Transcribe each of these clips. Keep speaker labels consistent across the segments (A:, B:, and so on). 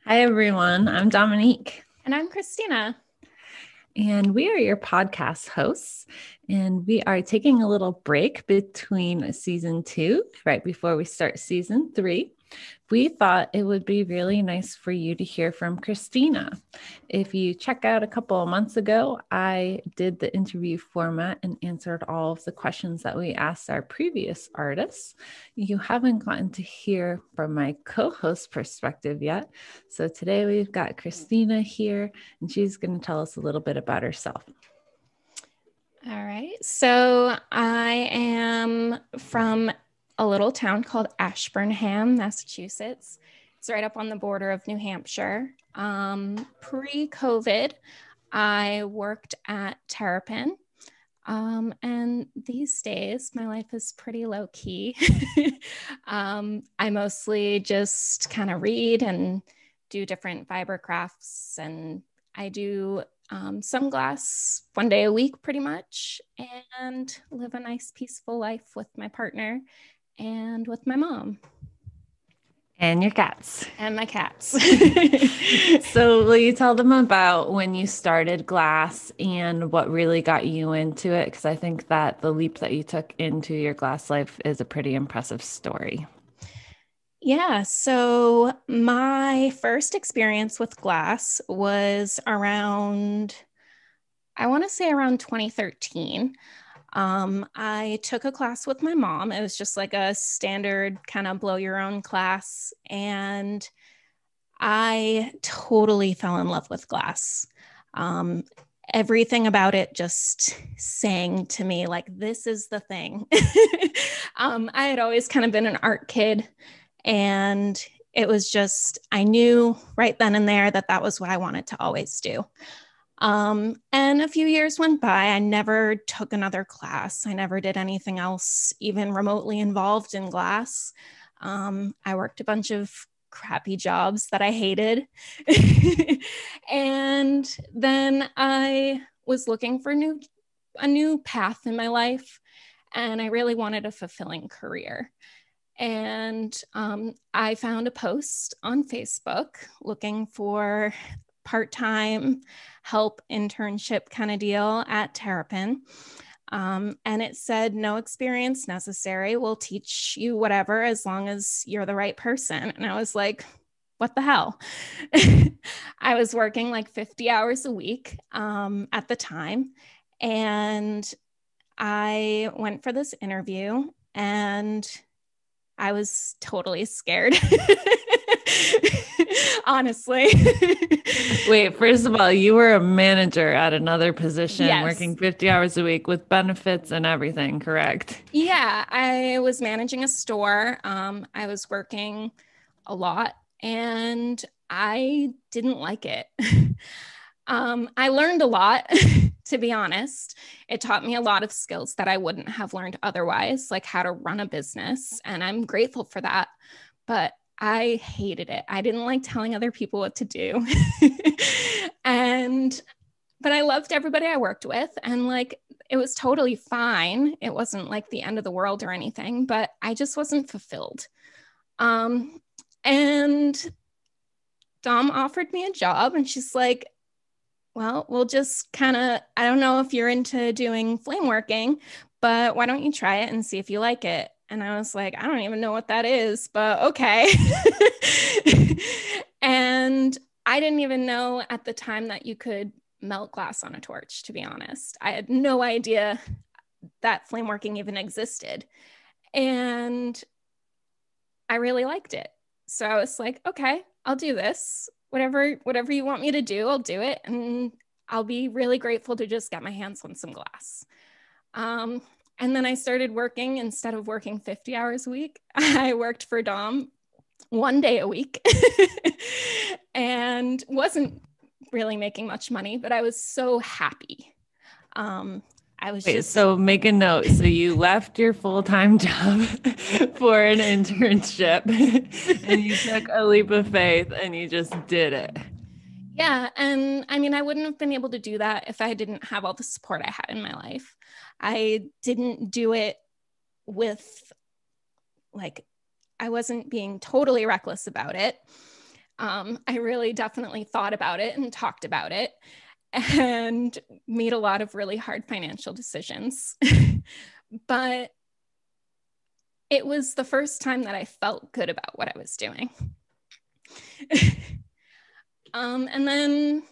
A: Hi, everyone. I'm Dominique,
B: And I'm Kristina.
A: and we are your podcast hosts. And we are taking a little break between season two, right before we start season three. We thought it would be really nice for you to hear from Kristina. If you check out a couple of months ago, I did the interview format and answered all of the questions that we asked our previous artists. You haven't gotten to hear from my co host perspective yet. So today we've got Kristina here, and she's going to tell us a little bit about herself.
B: All right. So I am from a little town called Ashburnham, Massachusetts. It's right up on the border of New Hampshire. Pre-COVID, I worked at Terrapin. And these days, my life is pretty low key. I mostly just kind of read and do different fiber crafts, and I do sunglass one day a week pretty much, and live a nice, peaceful life with my partner and with my mom
A: And your cats.
B: and my cats.
A: So, will you tell them about when you started glass and what really got you into it? Because I think that the leap that you took into your glass life is a pretty impressive story.
B: Yeah, so my first experience with glass was around, I want to say around 2013. I took a class with my mom. It was just like a standard kind of blow your own class. And I totally fell in love with glass. Um, Everything about it just sang to me like, this is the thing. I had always kind of been an art kid, and it was just, I knew right then and there that that was what I wanted to always do. And a few years went by. I never took another class. I never did anything else, even remotely involved in glass. I worked a bunch of crappy jobs that I hated. And then I was looking for a new path in my life, and I really wanted a fulfilling career. And I found a post on Facebook looking for part-time help internship kind of deal at Terrapin. And it said, no experience necessary. We'll teach you whatever as long as you're the right person. And I was like, what the hell? I was working like 50 hours a week at the time. And I went for this interview, and I was totally scared. Honestly.
A: Wait, first of all, you were a manager at another position
B: Yes.
A: working 50 hours a week with benefits and everything, correct?
B: Yeah, I was managing a store. I was working a lot, and I didn't like it. I learned a lot, to be honest. It taught me a lot of skills that I wouldn't have learned otherwise, like how to run a business. And I'm grateful for that. But I hated it. I didn't like telling other people what to do. and, but I loved everybody I worked with. And like, it was totally fine. It wasn't like the end of the world or anything, but I just wasn't fulfilled. Um, and Dom offered me a job, and she's like, well, we'll just kind of, I don't know if you're into doing flame working, but why don't you try it and see if you like it? And I was like, I don't even know what that is, but okay. And I didn't even know at the time that you could melt glass on a torch, to be honest. I had no idea that flame working even existed. And I really liked it. So I was like, okay, I'll do this. Whatever you want me to do, I'll do it. And I'll be really grateful to just get my hands on some glass. Um, and then I started working, instead of working 50 hours a week, I worked for Dom one day a week and wasn't really making much money, but I was so happy. Um, I was
A: Wait,
B: just,
A: so make a note. So you left your full-time job for an internship and you took a leap of faith and you just did it.
B: yeah. And I mean, I wouldn't have been able to do that if I didn't have all the support I had in my life. I didn't do it with like, I wasn't being totally reckless about it. I really definitely thought about it and talked about it and made a lot of really hard financial decisions. But it was the first time that I felt good about what I was doing. And then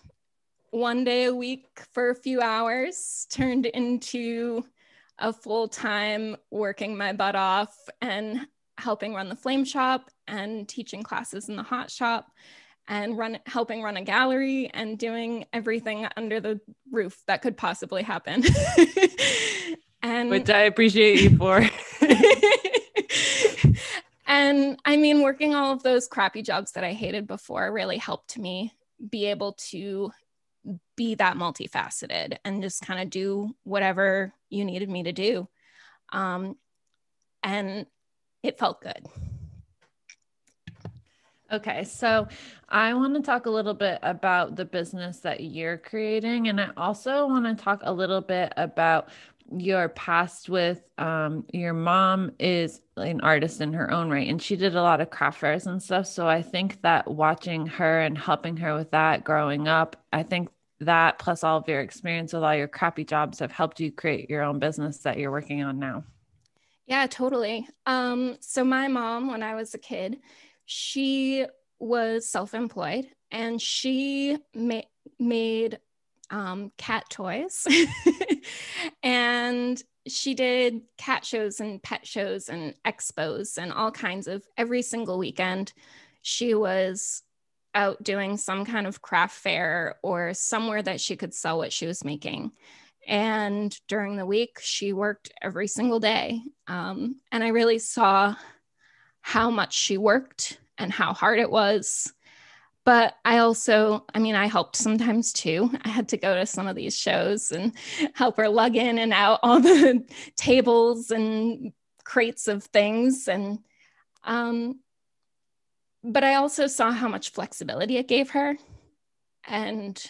B: one day a week for a few hours turned into a full-time working my butt off and helping run the flame shop and teaching classes in the hot shop and helping run a gallery and doing everything under the roof that could possibly happen. And
A: which I appreciate you for.
B: And I mean, working all of those crappy jobs that I hated before really helped me be able to be that multifaceted and just kind of do whatever you needed me to do. And it felt good.
A: Okay, so I want to talk a little bit about the business that you're creating. And I also want to talk a little bit about your past with your mom is an artist in her own right, and she did a lot of craft fairs and stuff. So I think that watching her and helping her with that growing up, I think that plus all of your experience with all your crappy jobs have helped you create your own business that you're working on now.
B: Yeah, totally. So my mom, when I was a kid, she was self-employed and she made cat toys. And she did cat shows and pet shows and expos and all kinds of, every single weekend she was out doing some kind of craft fair or somewhere that she could sell what she was making. And during the week, she worked every single day. And I really saw how much she worked and how hard it was. But I also, I mean, I helped sometimes too. I had to go to some of these shows and help her lug in and out all the tables and crates of things. And, but I also saw how much flexibility it gave her and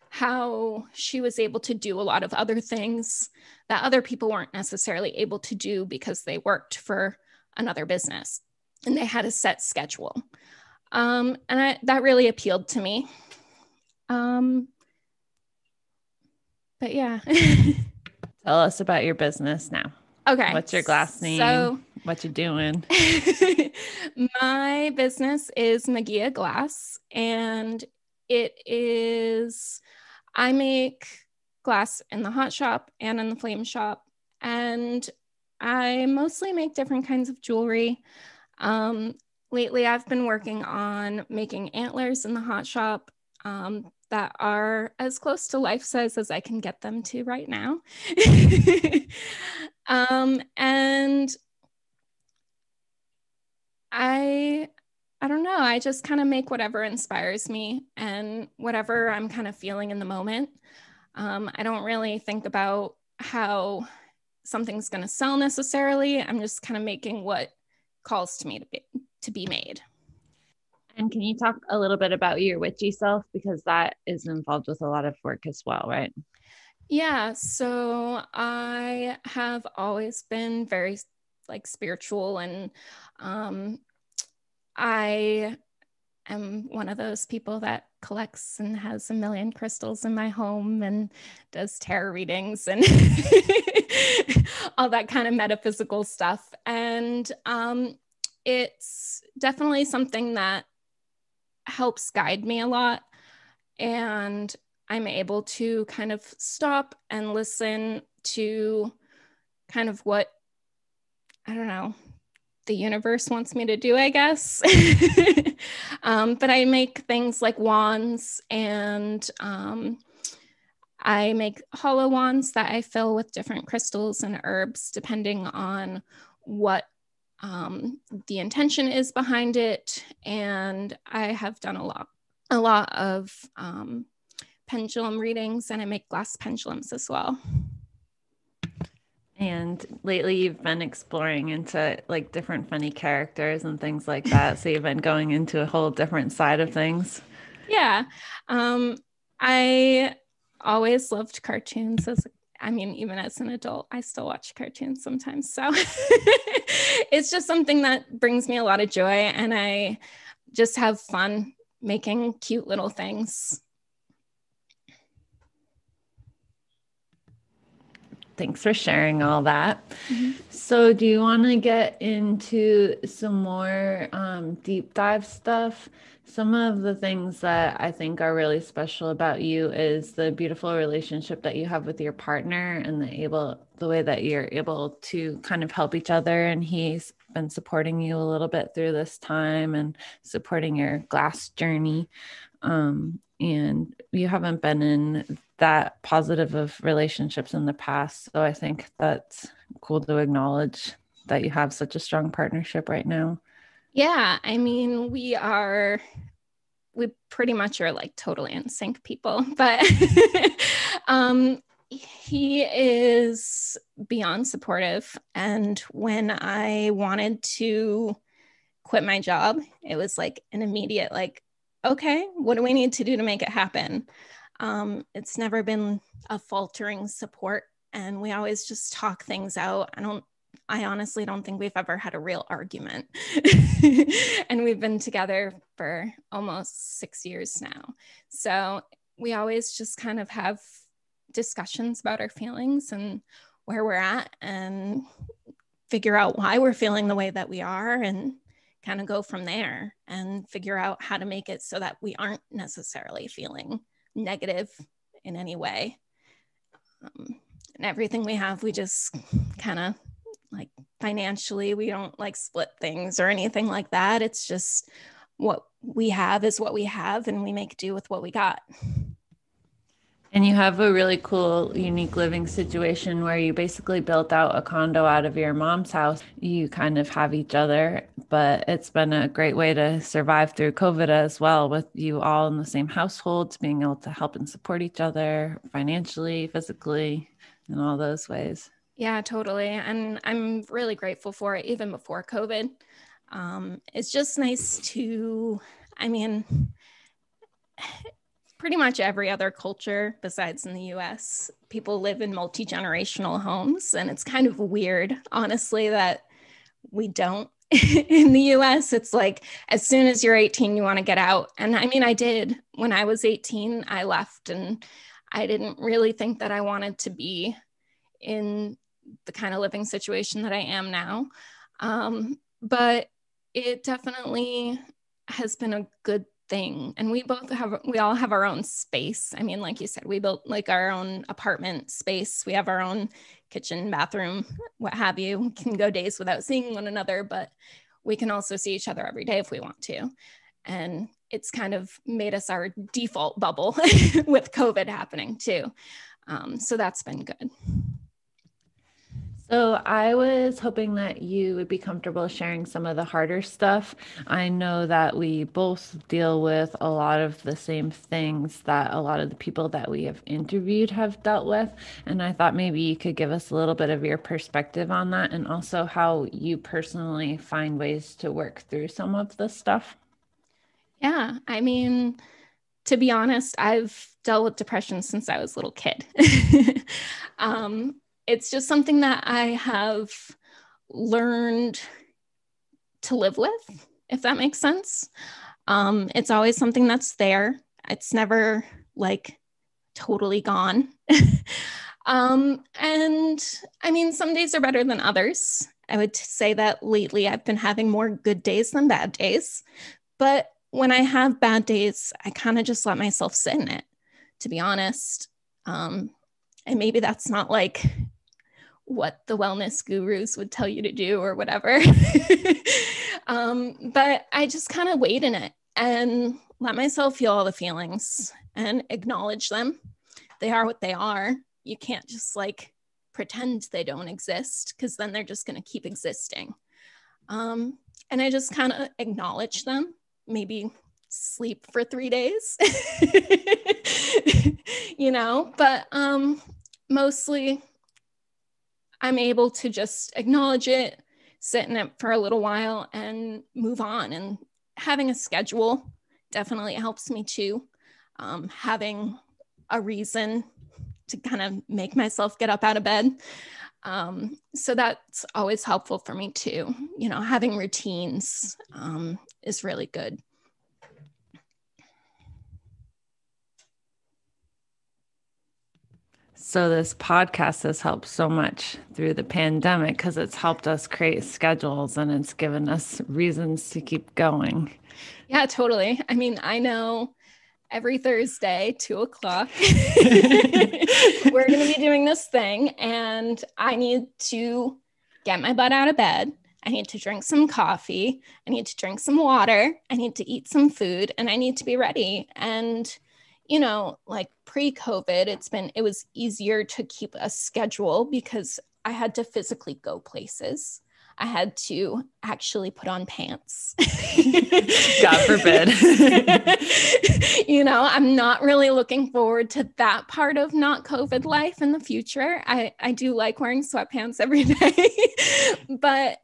B: how she was able to do a lot of other things that other people weren't necessarily able to do because they worked for another business and they had a set schedule. That really appealed to me. But yeah.
A: Tell us about your business now.
B: Okay.
A: What's your glass name? So, what you doing?
B: My business is Magia Glass, and I make glass in the hot shop and in the flame shop, and I mostly make different kinds of jewelry. Lately, I've been working on making antlers in the hot shop that are as close to life size as I can get them to right now. And I don't know, I just kind of make whatever inspires me and whatever I'm kind of feeling in the moment. I don't really think about how something's going to sell necessarily. I'm just kind of making what calls to me to be made.
A: And can you talk a little bit about your witchy self? Because that is involved with a lot of work as well, right?
B: Yeah. So I have always been very like spiritual, and I am one of those people that collects and has a million crystals in my home and does tarot readings and all that kind of metaphysical stuff. And it's definitely something that helps guide me a lot. And I'm able to kind of stop and listen to kind of what, I don't know, the universe wants me to do, I guess. But I make things like wands, and I make hollow wands that I fill with different crystals and herbs, depending on what the intention is behind it. And I have done a lot of pendulum readings, and I make glass pendulums as well.
A: And lately you've been exploring into like different funny characters and things like that. So you've been going into a whole different side of things.
B: Yeah. I always loved cartoons even as an adult, I still watch cartoons sometimes. So it's just something that brings me a lot of joy, and I just have fun making cute little things.
A: Thanks for sharing all that.
B: Mm-hmm.
A: So, do you want to get into some more deep dive stuff? Some of the things that I think are really special about you is the beautiful relationship that you have with your partner and the way that you're able to kind of help each other. And he's been supporting you a little bit through this time and supporting your glass journey. And you haven't been in that positive of relationships in the past. So I think that's cool to acknowledge that you have such a strong partnership right now.
B: Yeah, I mean, we pretty much are like totally in sync people, but he is beyond supportive. And when I wanted to quit my job, it was like an immediate, like, okay, what do we need to do to make it happen? It's never been a faltering support, and we always just talk things out. I honestly don't think we've ever had a real argument. And we've been together for almost 6 years now. So we always just kind of have discussions about our feelings and where we're at, and figure out why we're feeling the way that we are, and kind of go from there and figure out how to make it so that we aren't necessarily feeling negative in any way. And everything we have, we just kind of like financially, we don't like split things or anything like that. It's just what we have is what we have, and we make do with what we got.
A: And you have a really cool, unique living situation where you basically built out a condo out of your mom's house. You kind of have each other, but it's been a great way to survive through COVID as well, with you all in the same households, being able to help and support each other financially, physically, in all those ways.
B: Yeah, totally. And I'm really grateful for it, even before COVID. It's just nice to, I mean, pretty much every other culture besides in the US, people live in multi-generational homes. And it's kind of weird, honestly, that we don't. In the US, it's like as soon as you're 18, you want to get out. And I mean, I did. When I was 18, I left, and I didn't really think that I wanted to be in the kind of living situation that I am now. But it definitely has been a good thing. And we all have our own space. I mean, like you said, we built like our own apartment space. We have our own kitchen, bathroom, what have you. We can go days without seeing one another, but we can also see each other every day if we want to. And it's kind of made us our default bubble with COVID happening too. So that's been good.
A: So I was hoping that you would be comfortable sharing some of the harder stuff. I know that we both deal with a lot of the same things that a lot of the people that we have interviewed have dealt with. And I thought maybe you could give us a little bit of your perspective on that, and also how you personally find ways to work through some of the stuff.
B: Yeah, I mean, to be honest, I've dealt with depression since I was a little kid. It's just something that I have learned to live with, if that makes sense. It's always something that's there. It's never like totally gone. And I mean, some days are better than others. I would say that lately I've been having more good days than bad days. But when I have bad days, I kind of just let myself sit in it, to be honest. And maybe that's not like what the wellness gurus would tell you to do or whatever. But I just kind of wait in it and let myself feel all the feelings and acknowledge them. They are what they are. You can't just like pretend they don't exist, because then they're just going to keep existing. And I just kind of acknowledge them, maybe sleep for 3 days, but mostly I'm able to just acknowledge it, sit in it for a little while, and move on. And having a schedule definitely helps me too. Having a reason to kind of make myself get up out of bed. So that's always helpful for me too. Having routines is really good.
A: So this podcast has helped so much through the pandemic because it's helped us create schedules and it's given us reasons to keep going.
B: Yeah, totally. I mean, I know every Thursday, 2:00, we're going to be doing this thing, and I need to get my butt out of bed. I need to drink some coffee. I need to drink some water. I need to eat some food, and I need to be ready. And, like pre-COVID, it was easier to keep a schedule because I had to physically go places. I had to actually put on pants.
A: God forbid.
B: I'm not really looking forward to that part of not COVID life in the future. I do like wearing sweatpants every day. But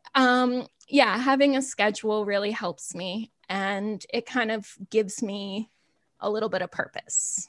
B: yeah, having a schedule really helps me, and it kind of gives me a little bit of purpose.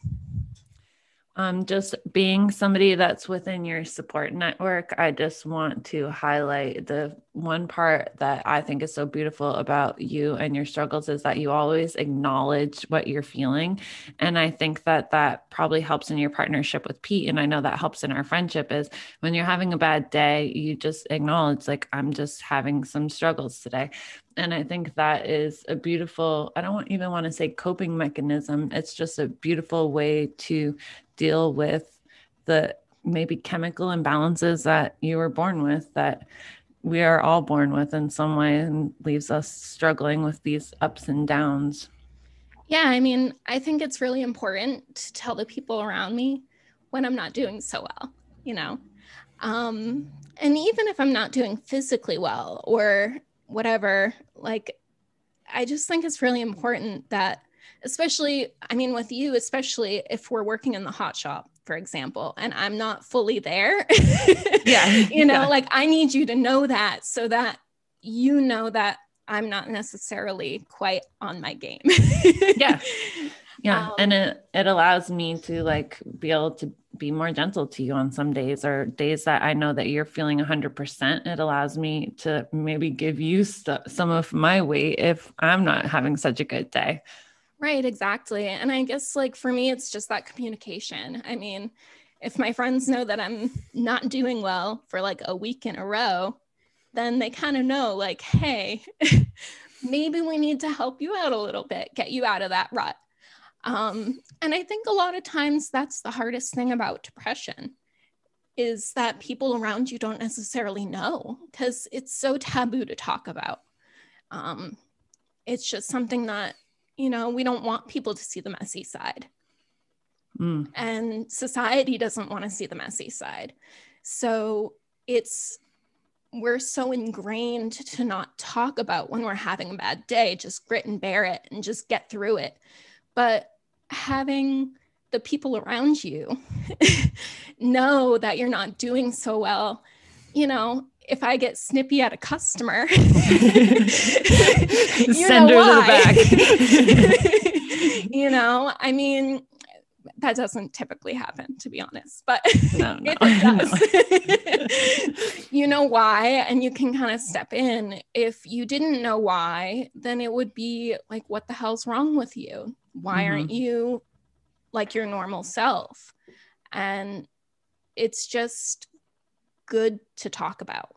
A: Just being somebody that's within your support network, I just want to highlight the one part that I think is so beautiful about you and your struggles is that you always acknowledge what you're feeling. And I think that probably helps in your partnership with Pete. And I know that helps in our friendship is when you're having a bad day, you just acknowledge, like, I'm just having some struggles today. And I think that is a beautiful, I don't even want to say coping mechanism. It's just a beautiful way to deal with the maybe chemical imbalances that you were born with, that we are all born with in some way, and leaves us struggling with these ups and downs.
B: Yeah, I mean, I think it's really important to tell the people around me when I'm not doing so well, and even if I'm not doing physically well or whatever, like, I just think it's really important that, especially, I mean, with you, especially if we're working in the hot shop, for example, and I'm not fully there,
A: Yeah.
B: Like, I need you to know that so that that I'm not necessarily quite on my game.
A: Yeah. And it allows me to be able to be more gentle to you on some days, or days that I know that you're feeling 100%. It allows me to maybe give you some of my weight if I'm not having such a good day.
B: Right, exactly. And I guess, like, for me, it's just that communication. I mean, if my friends know that I'm not doing well for like a week in a row, then they kind of know, like, hey, maybe we need to help you out a little bit, get you out of that rut. And I think a lot of times that's the hardest thing about depression, is that people around you don't necessarily know, because it's so taboo to talk about. It's just something that, we don't want people to see the messy side. And society doesn't want to see the messy side. So we're so ingrained to not talk about when we're having a bad day, just grit and bear it and just get through it. But having the people around you know that you're not doing so well, if I get snippy at a customer,
A: send her to the back.
B: I mean, that doesn't typically happen, to be honest, but
A: no.
B: if it does, you know why, and you can kind of step in. If you didn't know why, then it would be like, what the hell's wrong with you? Why aren't you like your normal self? And it's just good to talk about.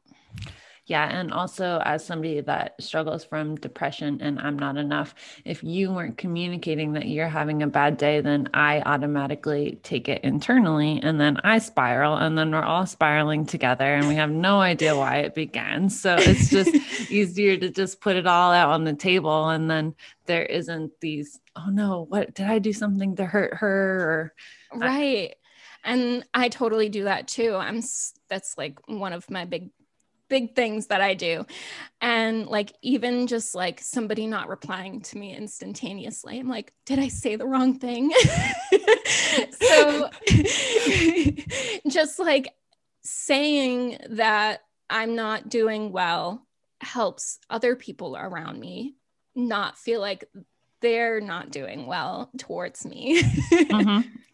A: Yeah. And also, as somebody that struggles from depression and I'm not enough, if you weren't communicating that you're having a bad day, then I automatically take it internally, and then I spiral, and then we're all spiraling together and we have no idea why it began. So it's just easier to just put it all out on the table. And then there isn't these, oh no, what did I do something to hurt her?
B: Right. And I totally do that too. That's like one of my big things that I do. And like, even just like somebody not replying to me instantaneously, I'm like, did I say the wrong thing? So just like saying that I'm not doing well helps other people around me not feel like they're not doing well towards me.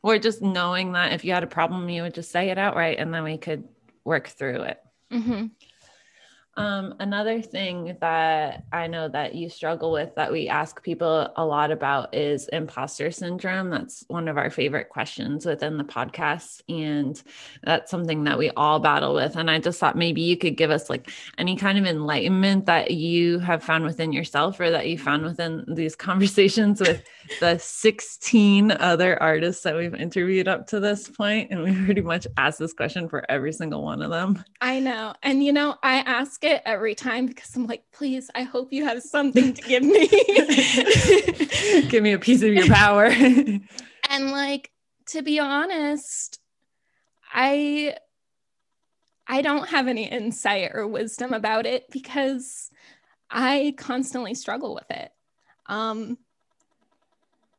A: Or just knowing that if you had a problem, you would just say it outright, and then we could work through it. Another thing that I know that you struggle with that we ask people a lot about is imposter syndrome. That's one of our favorite questions within the podcast. And that's something that we all battle with. And I just thought maybe you could give us like any kind of enlightenment that you have found within yourself or that you found within these conversations with the 16 other artists that we've interviewed up to this point. And we pretty much asked this question for every single one of them.
B: I know. And, I ask it every time because I'm like, please, I hope you have something to give me.
A: Give me a piece of your power.
B: And like, to be honest, I don't have any insight or wisdom about it because I constantly struggle with it.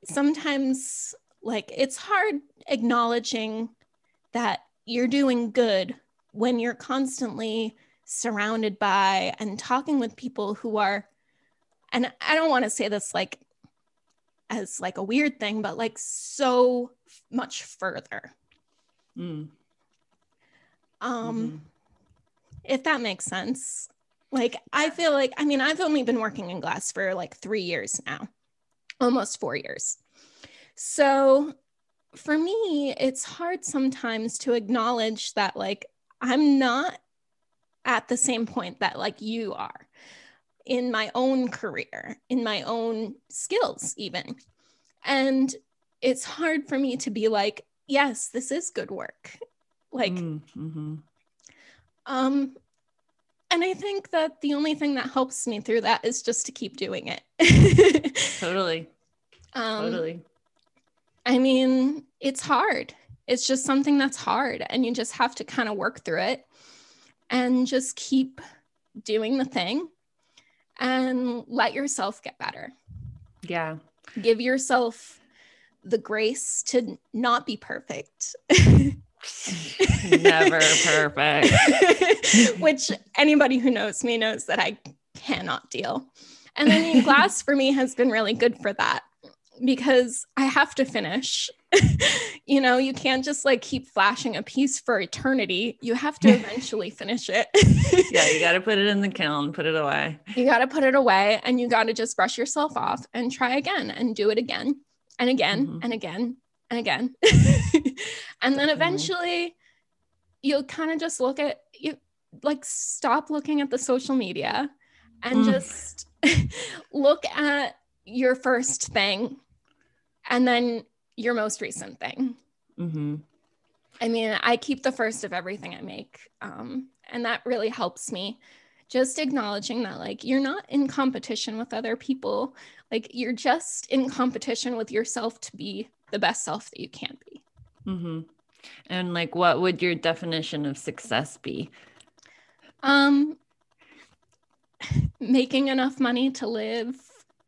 B: Sometimes like it's hard acknowledging that you're doing good when you're constantly surrounded by and talking with people who are, and I don't want to say this like as like a weird thing, but like so much further. If that makes sense. Like, I feel like, I mean, I've only been working in glass for like 3 years now, almost 4 years. So for me, it's hard sometimes to acknowledge that like, I'm not at the same point that like you are in my own career, in my own skills even. And it's hard for me to be like, yes, this is good work. Like, and I think that the only thing that helps me through that is just to keep doing it.
A: Totally. Totally.
B: I mean, it's hard. It's just something that's hard and you just have to kind of work through it and just keep doing the thing and let yourself get better.
A: Yeah.
B: Give yourself the grace to not be perfect.
A: Never perfect.
B: Which anybody who knows me knows that I cannot deal. And I mean, glass for me has been really good for that because I have to finish. You can't just like keep flashing a piece for eternity. You have to eventually finish it.
A: Yeah, you got to put it in the kiln, put it away.
B: You got to put it away and you got to just brush yourself off and try again and do it again and again and again and again. And then eventually you'll kind of just stop looking at the social media and just look at your first thing and then your most recent thing. I mean, I keep the first of everything I make. And that really helps me. Just acknowledging that like, you're not in competition with other people. Like you're just in competition with yourself to be the best self that you can be.
A: And like, what would your definition of success be?
B: Making enough money to live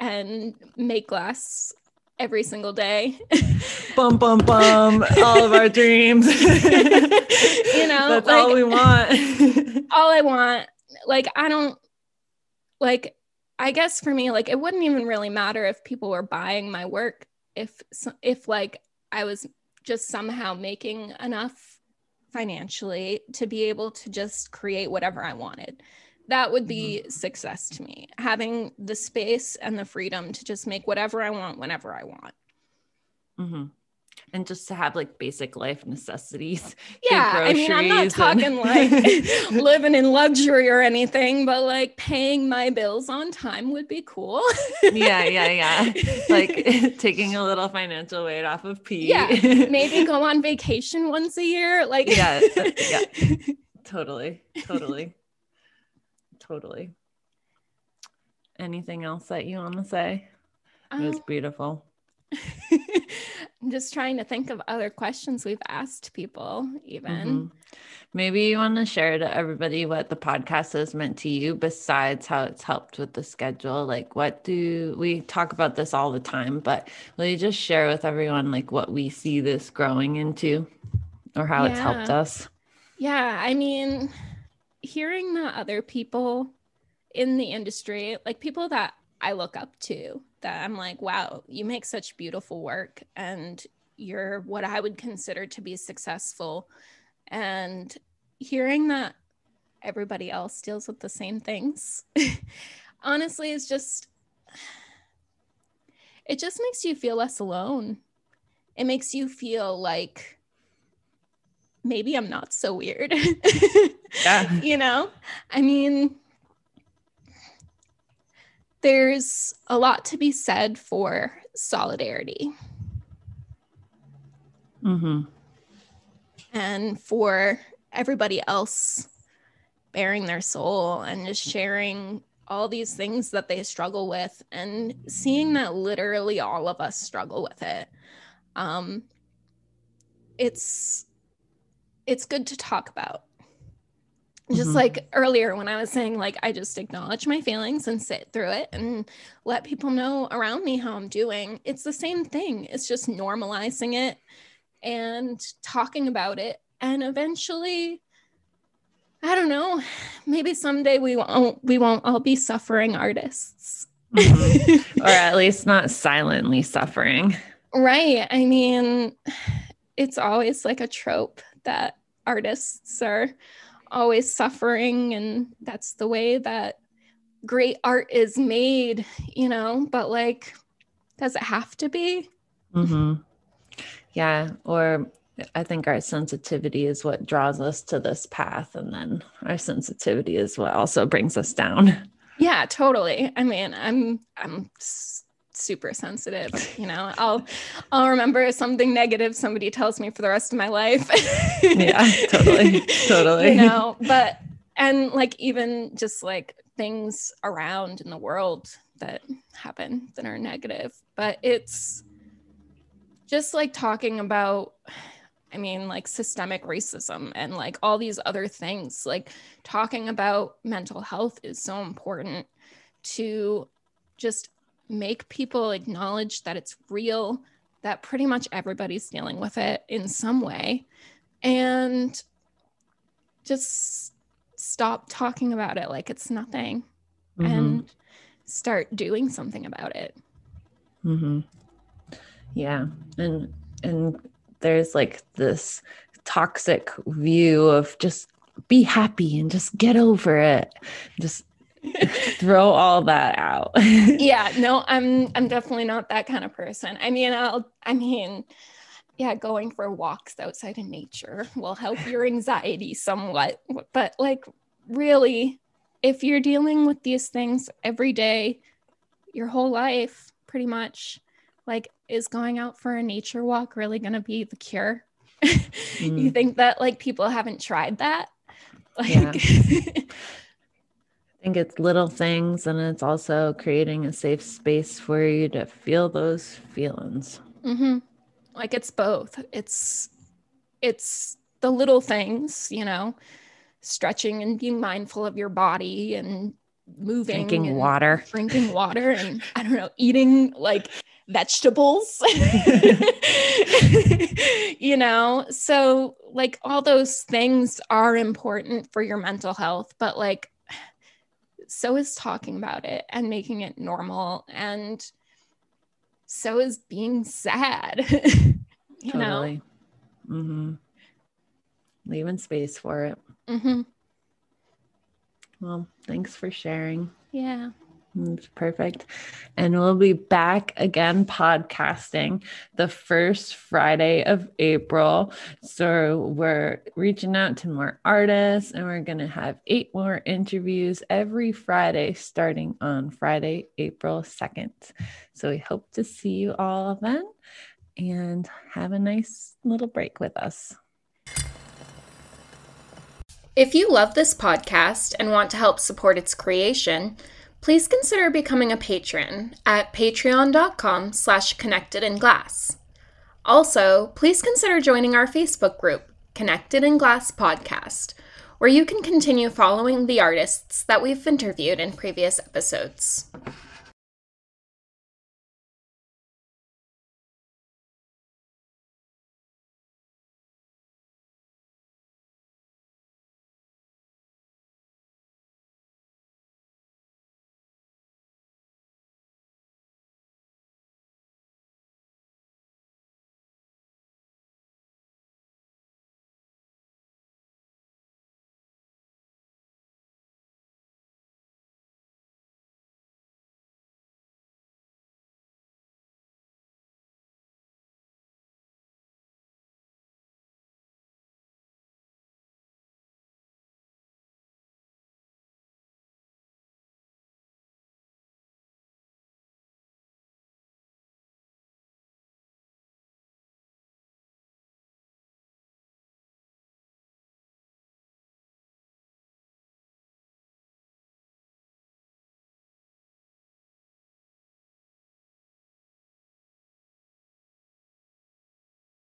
B: and make glass every single day.
A: Bum, bum, bum. All of our dreams. That's like, all we want.
B: All I want. Like, I don't like, I guess for me, like, it wouldn't even really matter if people were buying my work. If like I was just somehow making enough financially to be able to just create whatever I wanted. That would be success to me. Having the space and the freedom to just make whatever I want, whenever I want.
A: And just to have like basic life necessities.
B: Yeah. I mean, I'm not talking like living in luxury or anything, but like paying my bills on time would be cool.
A: Yeah. Like taking a little financial weight off of Pete.
B: Yeah. Maybe go on vacation once a year. Like,
A: yeah. Totally. Anything else that you want to say? It was beautiful.
B: I'm just trying to think of other questions we've asked people even.
A: Maybe you want to share to everybody what the podcast has meant to you besides how it's helped with the schedule. Like we talk about this all the time, but will you just share with everyone like what we see this growing into or how it's helped us?
B: Yeah. I mean, hearing that other people in the industry, like people that I look up to, that I'm like, wow, you make such beautiful work and you're what I would consider to be successful. And hearing that everybody else deals with the same things. Honestly, it just makes you feel less alone. It makes you feel like maybe I'm not so weird.
A: Yeah.
B: You know, I mean, there's a lot to be said for solidarity.
A: Mm-hmm.
B: And for everybody else bearing their soul and just sharing all these things that they struggle with, and seeing that literally all of us struggle with it. It's good to talk about. Just
A: Mm-hmm.
B: like earlier when I was saying, like, I just acknowledge my feelings and sit through it and let people know around me how I'm doing. It's the same thing. It's just normalizing it and talking about it. And eventually, I don't know, maybe someday we won't all be suffering artists.
A: Mm-hmm. Or at least not silently suffering.
B: Right. I mean, it's always like a trope that artists are always suffering, and that's the way that great art is made, you know, but like, does it have to be?
A: Mm-hmm. Yeah. Or I think our sensitivity is what draws us to this path. And then our sensitivity is what also brings us down.
B: Yeah, totally. I mean, I'm super sensitive, you know. I'll remember something negative somebody tells me for the rest of my life.
A: Yeah, totally.
B: You know, but and like even just like things around in the world that happen that are negative, but it's just like talking about, I mean, like systemic racism and like all these other things. Like talking about mental health is so important to just make people acknowledge that it's real, that pretty much everybody's dealing with it in some way, and just stop talking about it like it's nothing. Mm-hmm. And start doing something about it.
A: Mm-hmm. Yeah. And there's like this toxic view of just be happy and just get over it. Just throw all that out.
B: Yeah, no, I'm definitely not that kind of person. I mean, yeah, going for walks outside in nature will help your anxiety somewhat. But like, really, if you're dealing with these things every day, your whole life, pretty much, like, is going out for a nature walk really going to be the cure? You think that like people haven't tried that? Like, yeah.
A: I think it's little things, and it's also creating a safe space for you to feel those feelings.
B: Mm-hmm. Like it's both. It's the little things, you know, stretching and being mindful of your body and moving,
A: drinking
B: and
A: water,
B: and I don't know, eating like vegetables. You know, so like all those things are important for your mental health, but like so is talking about it and making it normal, and so is being sad. You
A: totally.
B: know?
A: Mm-hmm. Leaving space for it.
B: Mm-hmm.
A: Well, thanks for sharing.
B: Yeah.
A: It's perfect. And we'll be back again podcasting the first Friday of April. So we're reaching out to more artists, and we're going to have 8 more interviews every Friday starting on Friday, April 2nd. So we hope to see you all then, and have a nice little break with us.
B: If you love this podcast and want to help support its creation, please consider becoming a patron at patreon.com/connectedinglass. Also, please consider joining our Facebook group, Connected in Glass Podcast, where you can continue following the artists that we've interviewed in previous episodes.